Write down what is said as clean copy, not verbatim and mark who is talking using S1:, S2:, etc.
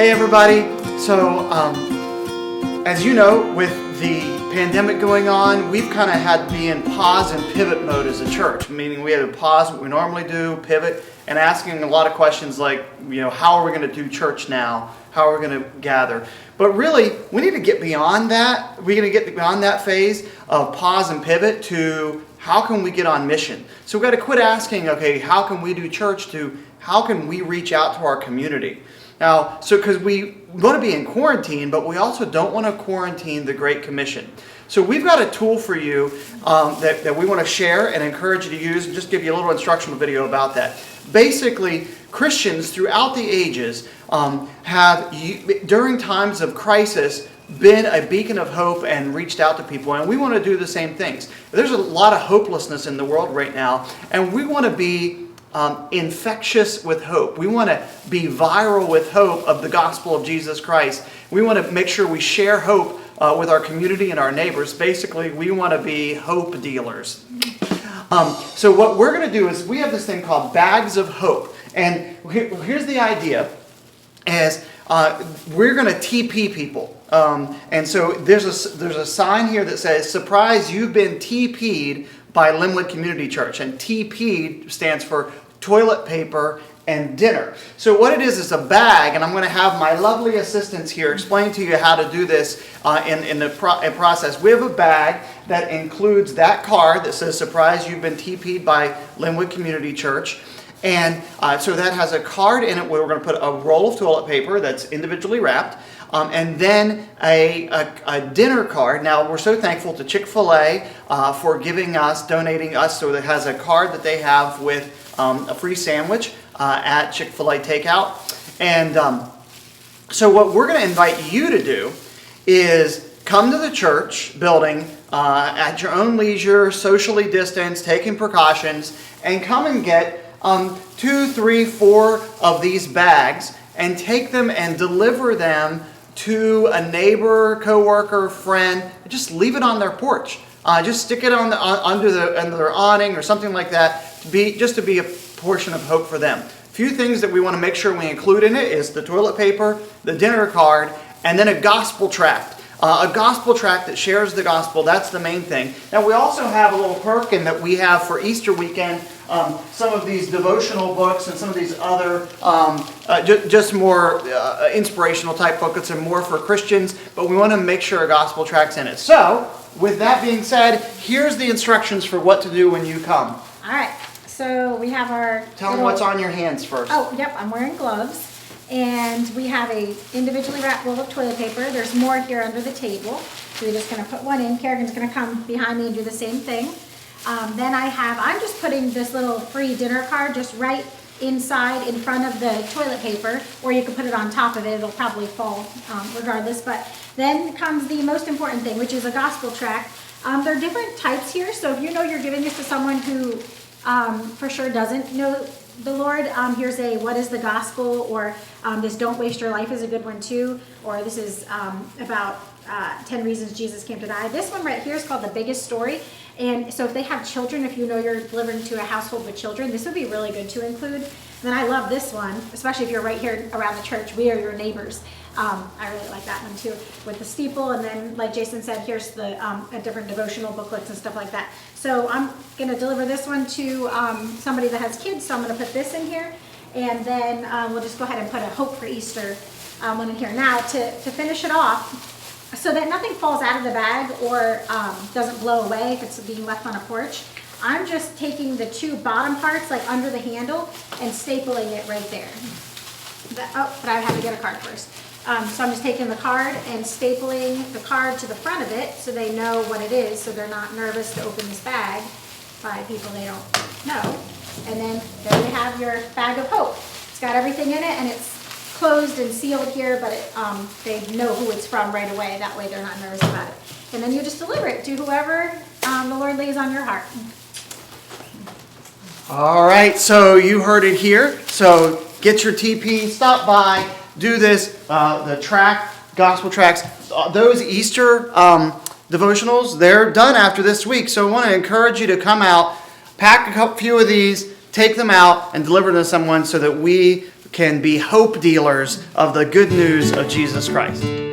S1: Hey everybody, so as you know, with the pandemic going on, we've kind of had to be in pause and pivot mode as a church, meaning we had to pause what we normally do, pivot, and asking a lot of questions like, how are we going to do church now? How are we going to gather? But really, we need to get beyond that. We're going to get beyond that phase of pause and pivot to how can we get on mission? So we've got to quit asking, okay, how can we do church, to how can we reach out to our community? Now, because we want to be in quarantine, but we also don't want to quarantine the Great Commission. So we've got a tool for you that we want to share and encourage you to use, and just give you a little instructional video about that. Basically, Christians throughout the ages have, during times of crisis, been a beacon of hope and reached out to people, and we want to do the same things. There's a lot of hopelessness in the world right now, and we want to be infectious with hope. We want to be viral with hope of the gospel of Jesus Christ. We want to make sure we share hope with our community and our neighbors. Basically, we want to be hope dealers. So what we're going to do is we have this thing called Bags of Hope. And here's the idea, is we're going to TP people. And so there's a sign here that says, "Surprise, you've been TP'd by Linwood Community Church." And TP stands for toilet paper and dinner. So what it is a bag, and I'm going to have my lovely assistants here explain to you how to do this in the process. We have a bag that includes that card that says, "Surprise, you've been TP'd by Linwood Community Church." And so that has a card in it where we're going to put a roll of toilet paper that's individually wrapped. And then a dinner card. Now, we're so thankful to Chick-fil-A for donating us. So it has a card that they have with a free sandwich at Chick-fil-A takeout. And so what we're going to invite you to do is come to the church building at your own leisure, socially distanced, taking precautions, and come and get 2, 3, 4 of these bags and take them and deliver them to a neighbor, coworker, friend. Just leave it on their porch. Just stick it under their awning or something like that, to be a portion of hope for them. A few things that we want to make sure we include in it is the toilet paper, the dinner card, and then a gospel tract. A gospel tract that shares the gospel. That's the main thing. Now, we also have a little perk in that we have for Easter weekend some of these devotional books and some of these other just more inspirational type booklets and more for Christians, but we want to make sure a gospel tract's in it. So, with that being said, here's the instructions for what to do when you come.
S2: All right, so we have our...
S1: Tell them what's on your hands first.
S2: Oh, yep, I'm wearing gloves. And we have a individually wrapped roll of toilet paper. There's more here under the table. So we're just going to put one in. Kerrigan's going to come behind me and do the same thing. Then I'm just putting this little free dinner card just right inside in front of the toilet paper, or you can put it on top of it. It'll probably fall regardless. But then comes the most important thing, which is a gospel tract. There are different types here. So if you know you're giving this to someone who for sure doesn't know the Lord, here's a "What is the Gospel?" or this "Don't Waste Your Life" is a good one too, or this is about 10 reasons Jesus came to die. This one right here is called "The Biggest Story," and so if they have children, if you know you're delivering to a household with children, this would be really good to include. And then I love this one, especially if you're right here around the church. We are your neighbors. I really like that one too, with the steeple, and then like Jason said, here's the different devotional booklets and stuff like that. So I'm going to deliver this one to somebody that has kids, so I'm going to put this in here, and then we'll just go ahead and put a Hope for Easter one in here. Now, to finish it off, so that nothing falls out of the bag or doesn't blow away if it's being left on a porch, I'm just taking the two bottom parts, like under the handle, and stapling it right there. But I have to get a card first. So I'm just taking the card and stapling the card to the front of it so they know what it is, so they're not nervous to open this bag by people they don't know. And then there you have your bag of hope. It's got everything in it, and it's closed and sealed here, but they know who it's from right away. That way they're not nervous about it. And then you just deliver it to whoever the Lord lays on your heart.
S1: All right, so you heard it here. So get your TP, stop by, do this, the tract, gospel tracts, those Easter devotionals, they're done after this week. So I want to encourage you to come out, pack a few of these, take them out, and deliver them to someone so that we can be hope dealers of the good news of Jesus Christ.